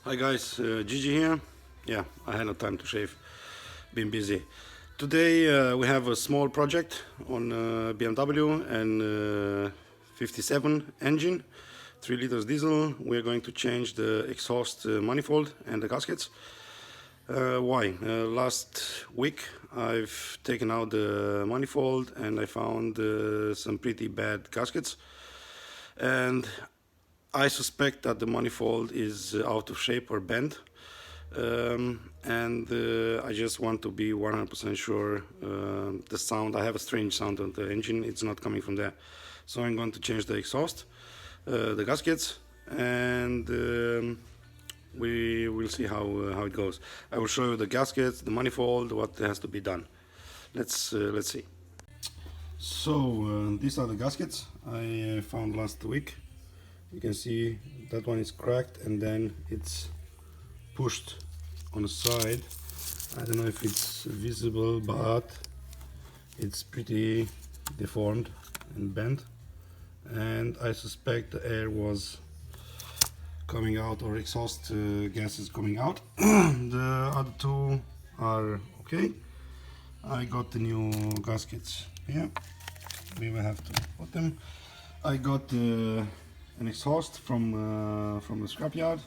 Hi guys, Gigi here. Yeah, I had no time to shave, been busy. Today we have a small project on BMW and 57 engine, 3 liters diesel. We're going to change the exhaust manifold and the gaskets. Why? Last week I've taken out the manifold and I found some pretty bad gaskets. And I suspect that the manifold is out of shape or bent, and I just want to be 100% sure. The sound, I have a strange sound on the engine, it's not coming from there. So I'm going to change the exhaust, the gaskets, and we will see how it goes. I will show you the gaskets, the manifold, what has to be done. Let's see. So these are the gaskets I found last week. You can see that one is cracked and then it's pushed on the side. I don't know if it's visible, but it's pretty deformed and bent, and I suspect the air was coming out, or exhaust gas is coming out. The other two are okay. I got the new gaskets here. We will have to put them. I got an exhaust from the scrapyard.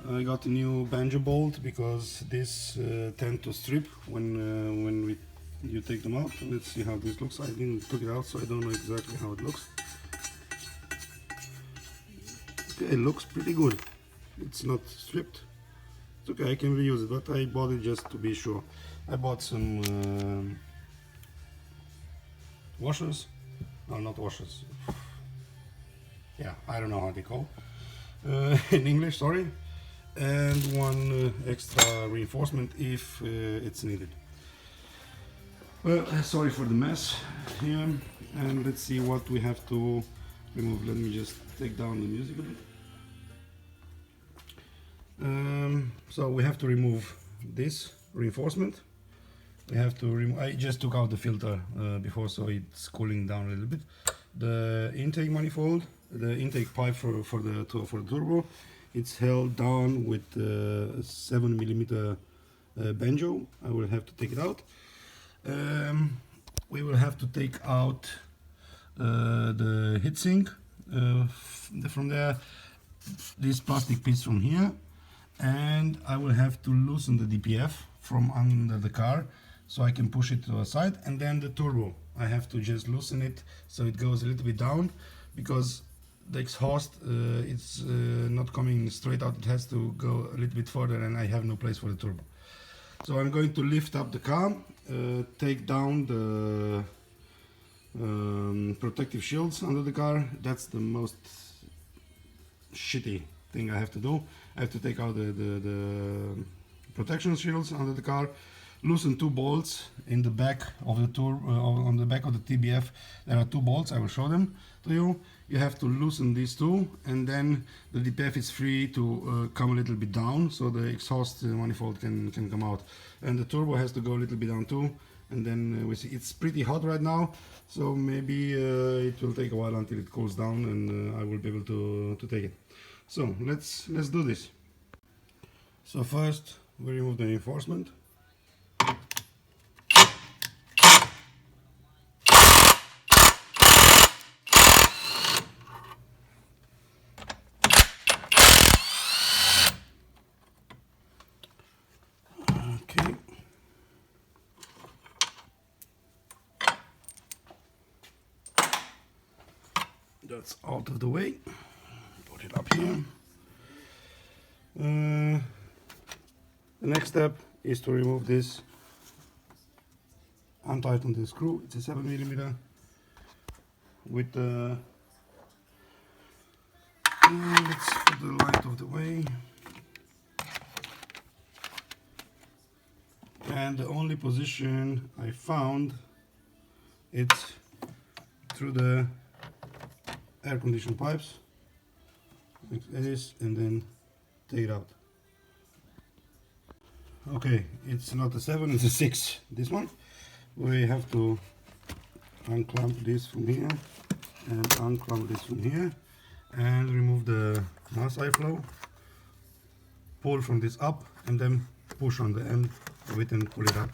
I got a new bungee bolt because this tend to strip when you take them out. Let's see how this looks. I didn't took it out, so I don't know exactly how it looks. Okay, it looks pretty good. It's not stripped. It's okay, I can reuse it, but I bought it just to be sure. I bought some washers. No, not washers. Yeah, I don't know how they call in English, sorry, and one extra reinforcement if it's needed. Well, sorry for the mess here, and let's see what we have to remove. Let me just take down the music a bit. So we have to remove this reinforcement. We have to remove. I just took out the filter before, so it's cooling down a little bit. The intake manifold, the intake pipe for the turbo, it's held down with 7mm banjo. I will have to take it out. We will have to take out the heatsink from there, this plastic piece from here, and I will have to loosen the DPF from under the car so I can push it to the side. And then the turbo, I have to just loosen it so it goes a little bit down, because the exhaust it's not coming straight out, it has to go a little bit further and I have no place for the turbo. So I'm going to lift up the car, take down the protective shields under the car. That's the most shitty thing I have to do. I have to take out the protection shields under the car, loosen 2 bolts in the back of the on the back of the TBF. There are 2 bolts, I will show them to you. You have to loosen these 2, and then the DPF is free to come a little bit down, so the exhaust manifold can come out, and the turbo has to go a little bit down too. And then we see it's pretty hot right now, so maybe it will take a while until it cools down, and I will be able to take it. So let's do this. So first we remove the reinforcement. Okay. That's out of the way. Put it up here. The next step is to remove this untitled screw. It's a 7mm with the let's put the light of the way. And the only position I found, it's through the air condition pipes, like this, and then take it out. Okay, it's not a 7, it's a 6, this one. We have to unclamp this from here and unclamp this from here and remove the mass airflow pull from this up and then push on the end of it and pull it out,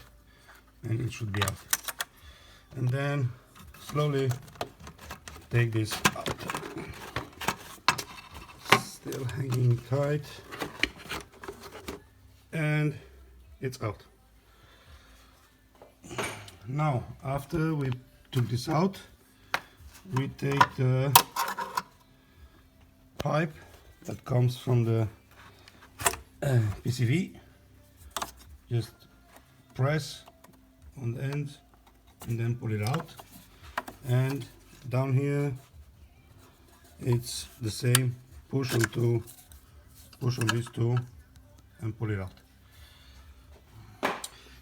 and it should be out. And then slowly take this out. Still hanging tight, and it's out. Now after we took this out, we take the pipe that comes from the PCV, just press on the end and then pull it out, and down here it's the same, push on these two and pull it out.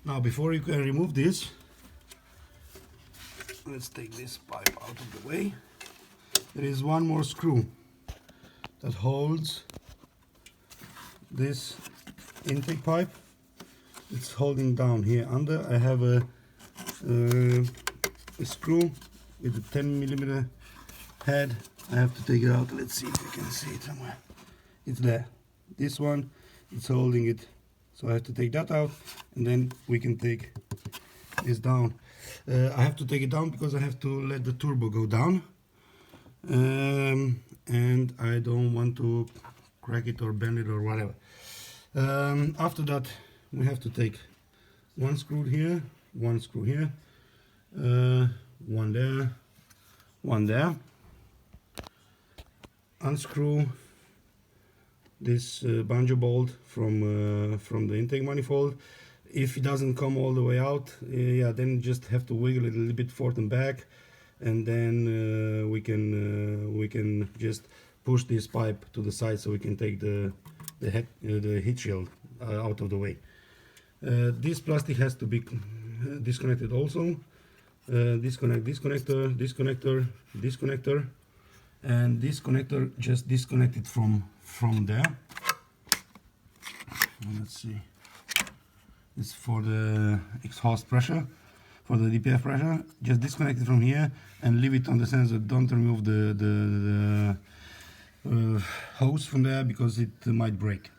Now before you can remove this, let's take this pipe out of the way. There is one more screw that holds this intake pipe. It's holding down here under. I have a screw with a 10mm head. I have to take it out. Let's see if you can see it somewhere. It's there. This one, it's holding it. So I have to take that out, and then we can take this down. I have to take it down because I have to let the turbo go down. And I don't want to crack it or bend it or whatever. After that, we have to take one screw here, one screw here, one there, one there. Unscrew this bungee bolt from the intake manifold. If it doesn't come all the way out, yeah, then just have to wiggle it a little bit forward and back, and then we can just push this pipe to the side so we can take the heat shield out of the way. This plastic has to be disconnected also. Disconnect this connector, this connector, this connector, and this connector just disconnected from there. Let's see. It's for the exhaust pressure, for the DPF pressure. Just disconnect it from here and leave it on the sensor. Don't remove the hose from there because it might break.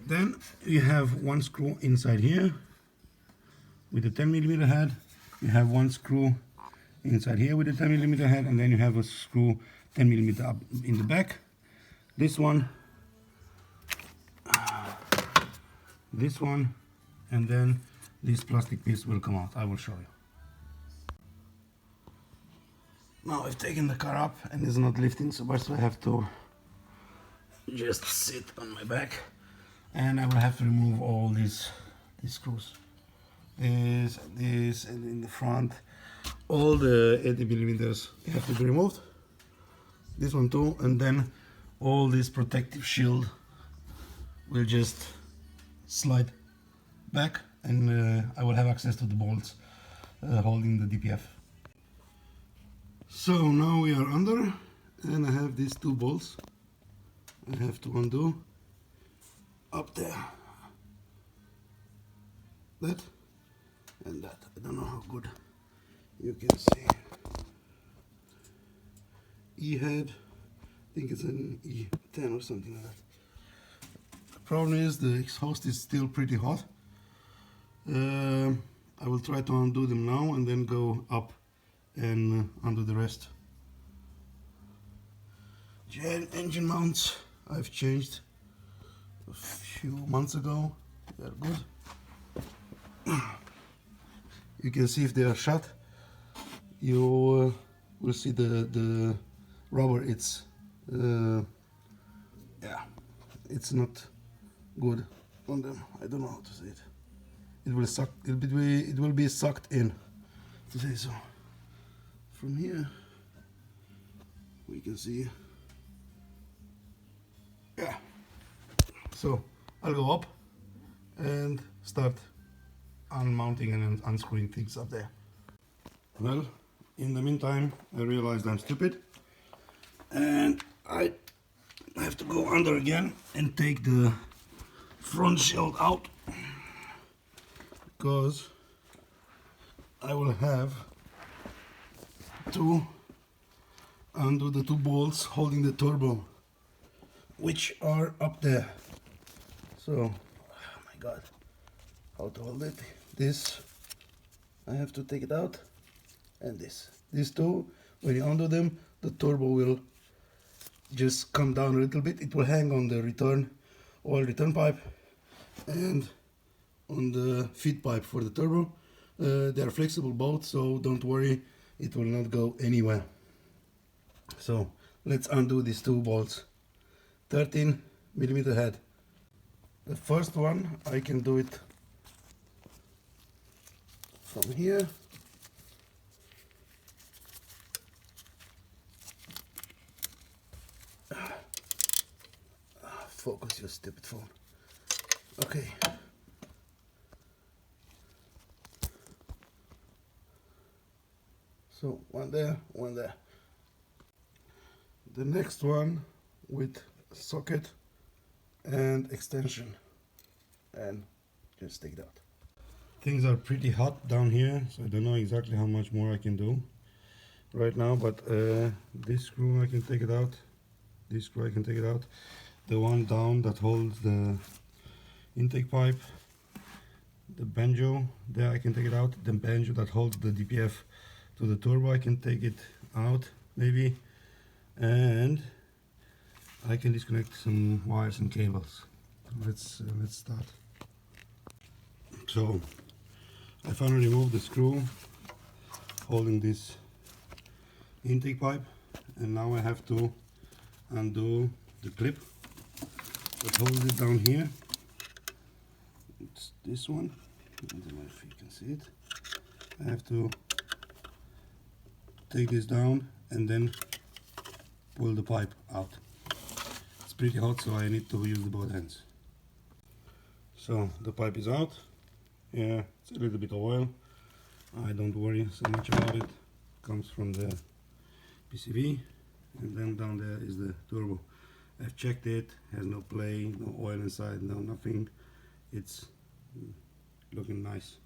Then you have one screw inside here with a 10mm head. You have one screw inside here with a 10mm head, and then you have a screw 10mm up in the back. This one, and then this plastic piece will come out. I will show you. Now I've taken the car up and it's not lifting so much, so I have to just sit on my back, and I will have to remove all these screws. This, and in the front, all the 80mm have to be removed. This one too, and then all this protective shield will just slide back, and I will have access to the bolts holding the DPF. So now we are under, and I have these two bolts I have to undo up there, that and that. I don't know how good you can see. E head, I think it's an E10 or something like that. The problem is the exhaust is still pretty hot. I will try to undo them now and then go up and undo the rest. Engine mounts I've changed a few months ago. They're good. You can see if they are shut. You will see the rubber. It's yeah, it's not good on them. I don't know how to say it. It will suck. It will be sucked in, to say so. From here we can see. Yeah. So I'll go up and start unmounting and unscrewing things up there. Well, in the meantime, I realized I'm stupid, and I have to go under again and take the front shield out, because I will have to undo the two bolts holding the turbo which are up there. So, oh my god, how to hold it? This, I have to take it out, and these two, when you undo them, the turbo will just come down a little bit. It will hang on the oil return pipe and on the feed pipe for the turbo. They are flexible both, so don't worry, it will not go anywhere. So let's undo these two bolts. 13mm head. The first one, I can do it from here. Focus your stupid phone. Okay. So one there, one there. The next one with socket and extension, and just take it out. Things are pretty hot down here, so I don't know exactly how much more I can do right now, but this screw I can take it out, this screw I can take it out, the one down that holds the intake pipe, the banjo there I can take it out, the banjo that holds the DPF to the turbo I can take it out maybe, and I can disconnect some wires and cables. Let's start. So I finally removed the screw holding this intake pipe, and now I have to undo the clip that holds it down here. It's this one. I don't know if you can see it. I have to take this down and then pull the pipe out. It's pretty hot, so I need to use the both hands. So the pipe is out. Yeah, it's a little bit of oil. I don't worry so much about it. Comes from the PCV, and then down there is the turbo. I've checked it, has no play, no oil inside, no nothing. It's looking nice.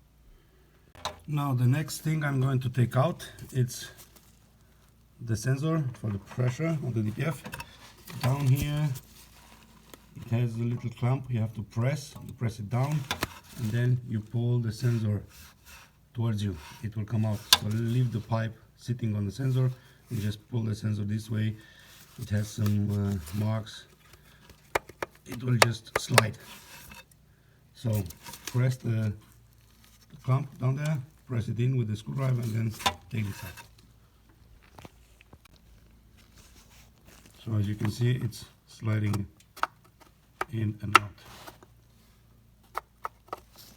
Now the next thing I'm going to take out, it's the sensor for the pressure of the DPF. Down here it has a little clamp you have to press it down, and then you pull the sensor towards you. It will come out. So leave the pipe sitting on the sensor and just pull the sensor this way. It has some marks. It will just slide. So press the clamp down there, press it in with the screwdriver, and then take this out. So as you can see, it's sliding in and out,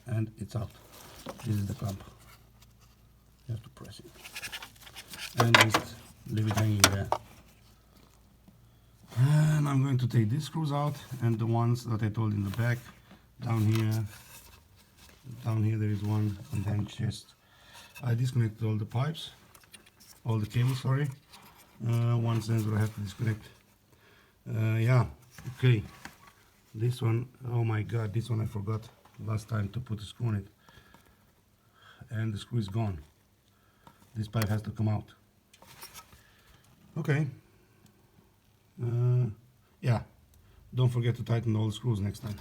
and it's out. This is the clamp. You have to press it and just leave it hanging there. And I'm going to take these screws out, and the ones that I told in the back. Down here there is one, and then just I disconnected all the pipes, all the cables, sorry. One sensor I have to disconnect. Yeah, okay. This one, oh my god, this one I forgot last time to put a screw on it, and the screw is gone. This pipe has to come out. Okay. Yeah, don't forget to tighten all the screws next time.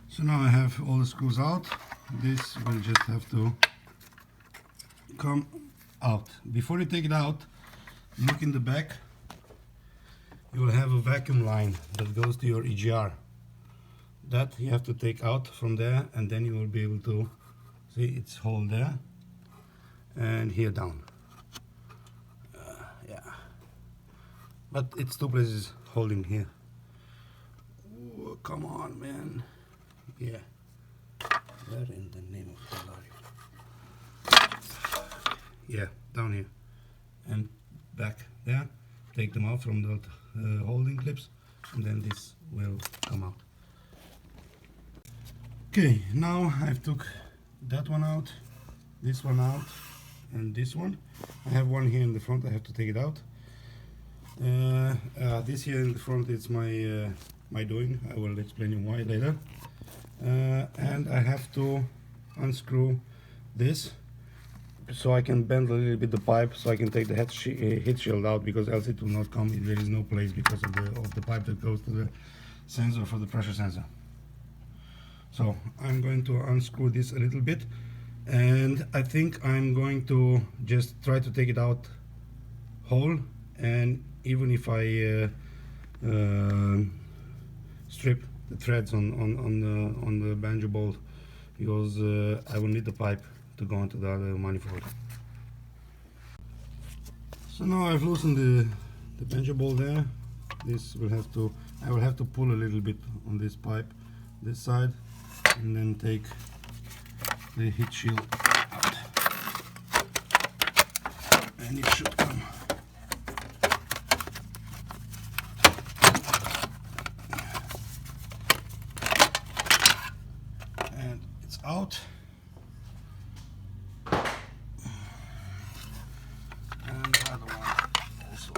So now I have all the screws out. This will just have to come out. Before you take it out, look in the back. You will have a vacuum line that goes to your EGR. That you have to take out from there, and then you will be able to see its hole there and here down. Yeah, but it's two places holding here. Oh, come on, man. Yeah, where in the name of God are you? Yeah, down here and back there. Take them out from the holding clips, and then this will come out. Okay, now I've took that one out, this one out, and this one. I have one here in the front. I have to take it out. This here in the front is my doing. I will explain you why later. And I have to unscrew this so I can bend a little bit the pipe so I can take the heat shield out, because else it will not come. There is no place because of the pipe that goes to the sensor for the pressure sensor. So I'm going to unscrew this a little bit, and I think I'm going to just try to take it out whole, and even if I strip the threads on the bungee bolt, because I will need the pipe to go into the other manifold. So now I've loosened the bungee bolt there. I will have to pull a little bit on this pipe, this side, and then take the heat shield out, and it should come. And it's out. And the other one also.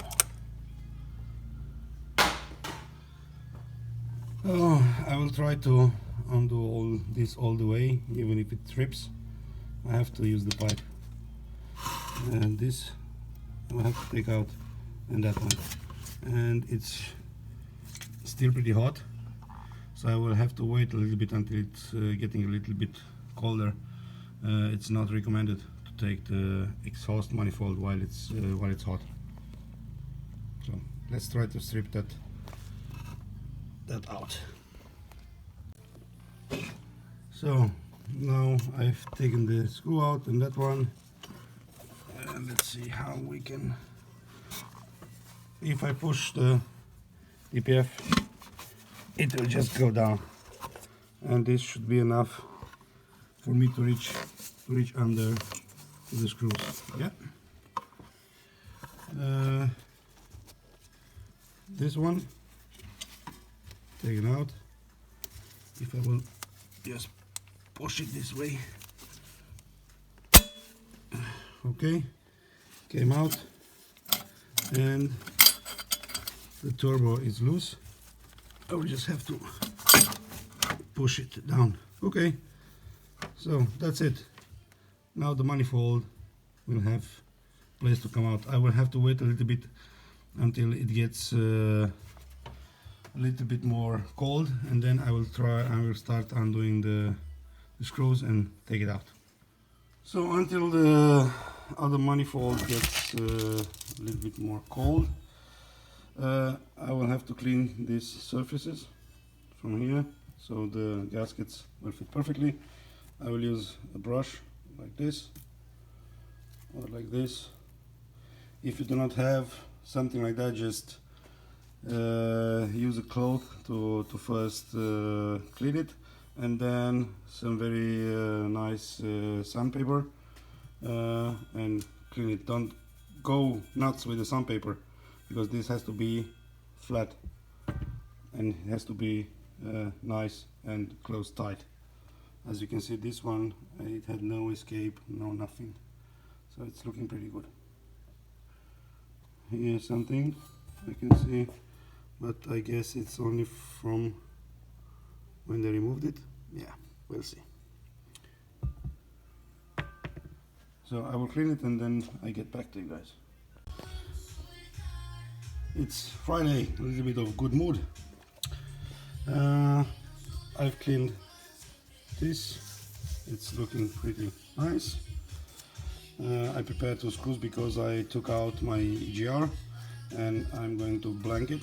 Oh, I will try to undo all this all the way, even if it trips. I have to use the pipe, and this I will have to take out, and that one, and it's still pretty hot, so I will have to wait a little bit until it's getting a little bit colder. It's not recommended to take the exhaust manifold while it's hot. So let's try to strip that out. So now I've taken the screw out and that one, and let's see how we can, if I push the DPF, it will just go down, and this should be enough for me to reach under to the screws. Yeah. This one taken out. If I will just push it this way, okay, came out, and the turbo is loose. I will just have to push it down. Okay, so that's it. Now the manifold will have place to come out. I will have to wait a little bit until it gets a little bit more cold, and then I will start undoing the screws and take it out. So until the other manifold gets a little bit more cold, I will have to clean these surfaces from here so the gaskets will fit perfectly. I will use a brush like this or like this. If you do not have something like that, just use a cloth to first clean it, and then some very nice sandpaper, and clean it. Don't go nuts with the sandpaper, because this has to be flat and it has to be nice and closed tight. As you can see, this one, it had no escape, no nothing, so it's looking pretty good. Here's something I can see, but I guess it's only from when they removed it. Yeah, we'll see. So I will clean it and then I get back to you guys. It's Friday, a little bit of good mood. I've cleaned this, it's looking pretty nice. I prepared two screws because I took out my EGR and I'm going to blank it.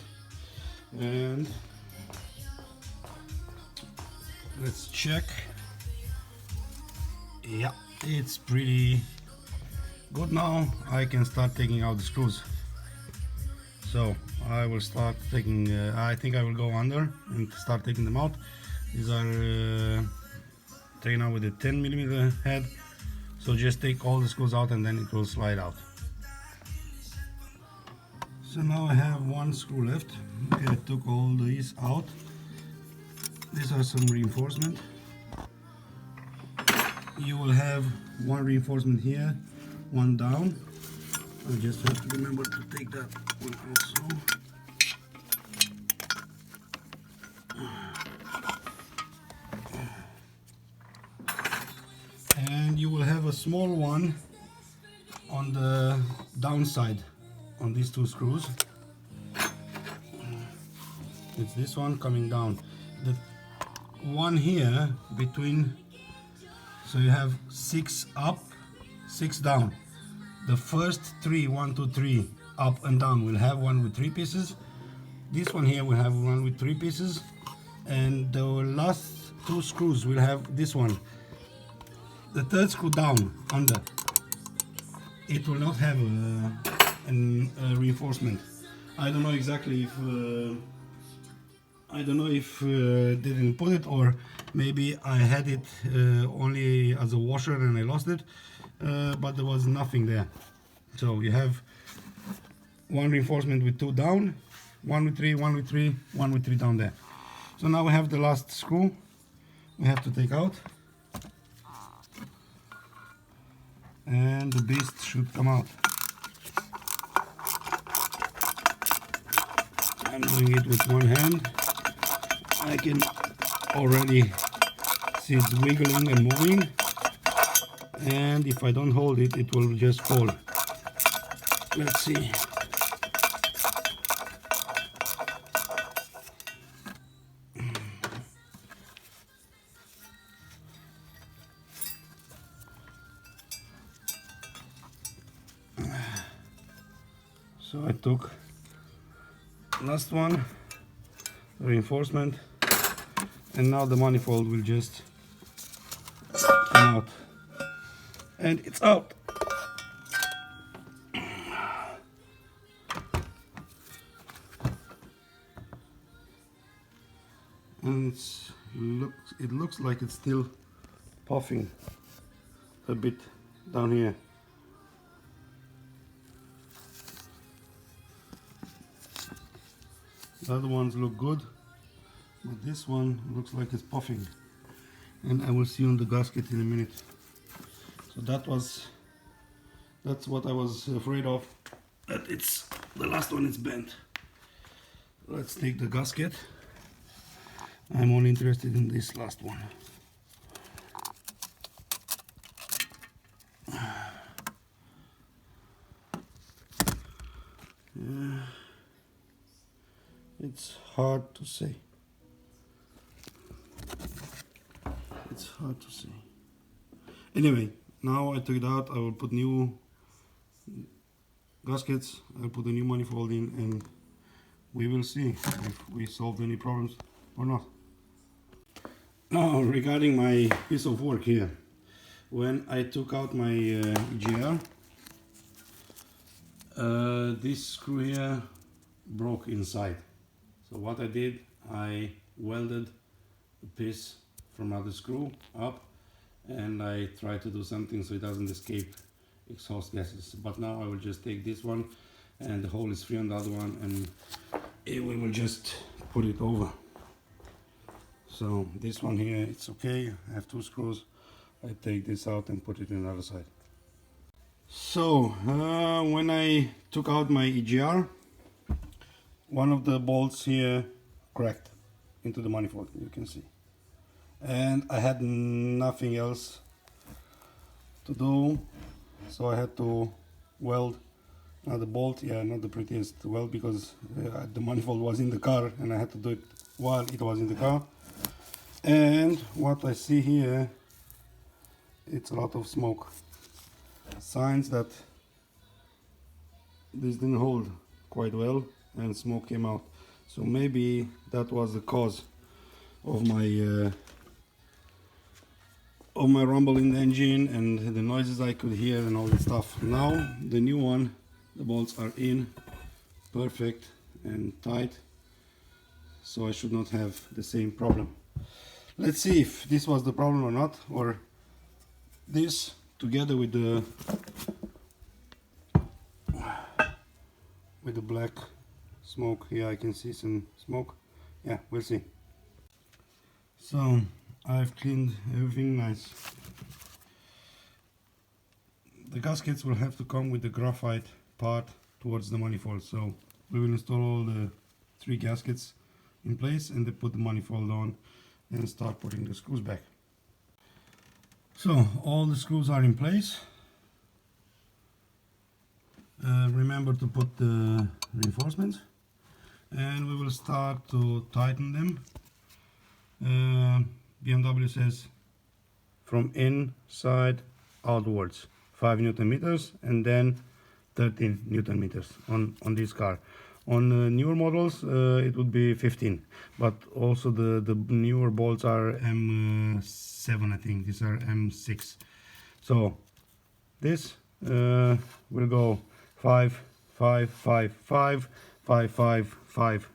And let's check. Yeah, it's pretty good now. I can start taking out the screws. So I will start taking, I think I will go under and start taking them out. These are taken out with a 10mm head. So just take all the screws out and then it will slide out. So now I have one screw left. Okay, I took all these out. These are some reinforcement. You will have one reinforcement here, one down. I just have to remember to take that one also. And you will have a small one on the downside on these two screws. It's this one coming down, the one here between, so you have 6 up, 6 down. The first 3, 1, 2, 3 up and down will have one with 3 pieces. This one here will have one with 3 pieces, and the last 2 screws will have this one. The third screw down under, it will not have a reinforcement. I don't know exactly if they didn't put it, or maybe I had it only as a washer and I lost it, but there was nothing there. So you have one reinforcement with 2 down, 1 with 3, 1 with 3, 1 with 3 down there. So now we have the last screw we have to take out, and the beast should come out. I'm doing it with one hand. I can already see it wiggling and moving, and if I don't hold it, it will just fall. Let's see. So I took last one, reinforcement, and now the manifold will just come out, and it's out. And it looks like it's still puffing a bit down here. The other ones look good, but this one looks like it's puffing, and I will see on the gasket in a minute. So that's what I was afraid of, that it's the last one is bent. Let's take the gasket. I'm only interested in this last one. Yeah. It's hard to say. It's hard to say. Anyway, now I took it out. I will put new gaskets. I'll put a new manifold in, and we will see if we solved any problems or not. Now, regarding my piece of work here, when I took out my EGR, this screw here broke inside. So what I did, I welded the piece from another screw up, and I tried to do something so it doesn't escape exhaust gases. But now I will just take this one, and the hole is free on the other one, and we will just put it over. So this one here, it's okay. I have 2 screws. I take this out and put it in the other side. So when I took out my EGR, one of the bolts here cracked into the manifold, you can see, and I had nothing else to do, so I had to weld another bolt. Yeah, not the prettiest to weld, because the manifold was in the car and I had to do it while it was in the car. And what I see here, it's a lot of smoke, signs that this didn't hold quite well and smoke came out. So maybe that was the cause of my rumble in the engine and the noises I could hear and all that stuff. Now the new one, the bolts are in, perfect and tight, so I should not have the same problem. Let's see if this was the problem or not, or this together with the black smoke. Yeah, I can see some smoke. Yeah, we'll see. So I've cleaned everything nice. The gaskets will have to come with the graphite part towards the manifold, so we will install all the 3 gaskets in place and then put the manifold on and start putting the screws back. So all the screws are in place. Remember to put the reinforcements, and we will start to tighten them. BMW says from inside outwards 5 Newton meters, and then 13 Newton meters on this car. On newer models it would be 15, but also the newer bolts are M7, I think. These are M6. So this will go 5 5 5 5 5 5 5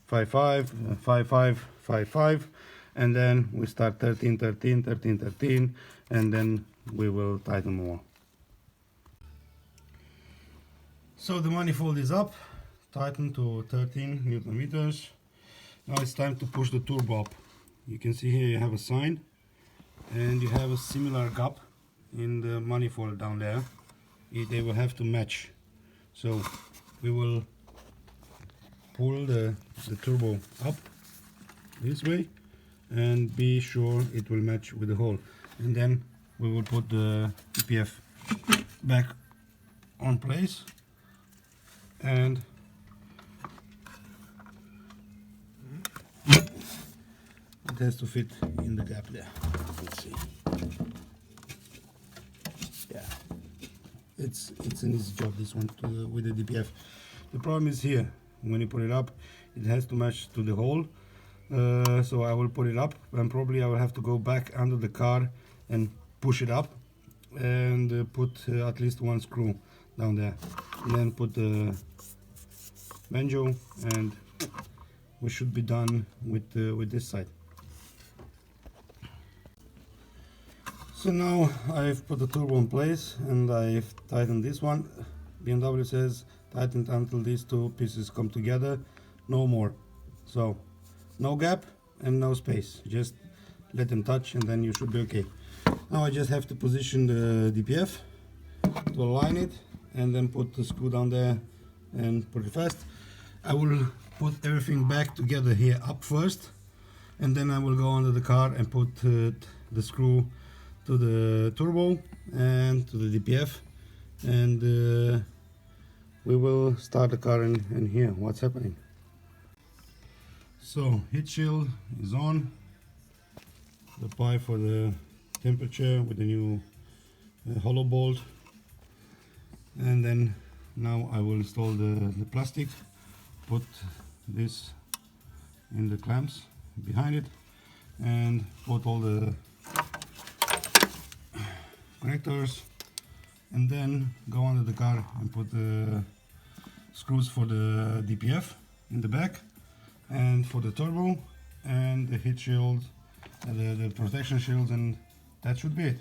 5 5 5 5 5 5, and then we start 13 13 13 13, and then we will tighten more. So the manifold is up, tightened to 13 Newton meters. Now it's time to push the turbo up. You can see here you have a sign, and you have a similar gap in the manifold down there. They will have to match. So we will pull the turbo up this way and be sure it will match with the hole, and then we will put the DPF back on place, and it has to fit in the gap there. Let's see. Yeah, it's an easy job, this one, with the DPF. The problem is here, when you put it up, it has to match to the hole. So I will put it up, and probably I will have to go back under the car and push it up, and put at least one screw down there, and then put the banjo, and we should be done with this side. So now I've put the turbo in place, and I've tightened this one. BMW says tighten until these two pieces come together, no more. So no gap and no space, just let them touch, and then you should be okay. Now I just have to position the DPF to align it, and then put the screw down there and put it fast. I will put everything back together here up first, and then I will go under the car and put the screw to the turbo and to the DPF, and we will start the car and hear what's happening. So heat shield is on, the pipe for the temperature with the new hollow bolt, and then now I will install the plastic, put this in the clamps behind it, and put all the connectors, and then go under the car and put the screws for the DPF in the back, and for the turbo, and the heat shield, the protection shields, and that should be it.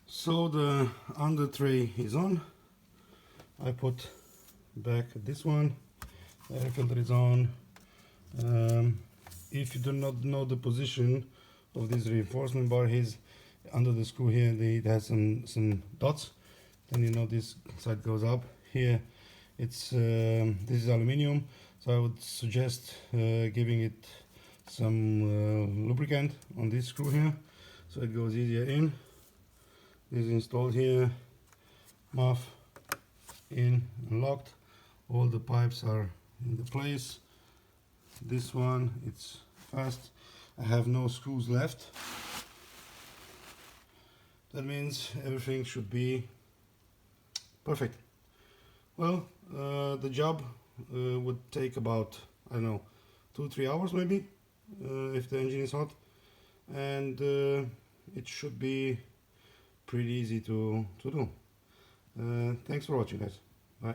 So the under tray is on. I put back this one, air filter is on. If you do not know the position of this reinforcement bar, is under the screw here, it has some dots, then you know this side goes up. Here it's this is aluminium, so I would suggest giving it some lubricant on this screw here, so it goes easier in. This is installed here, muff in and locked. All the pipes are in the place. This one, it's fast. I have no screws left. That means everything should be perfect. Well, the job would take about, I don't know, 2-3 hours maybe, if the engine is hot, and it should be pretty easy to do. Thanks for watching, guys. Bye.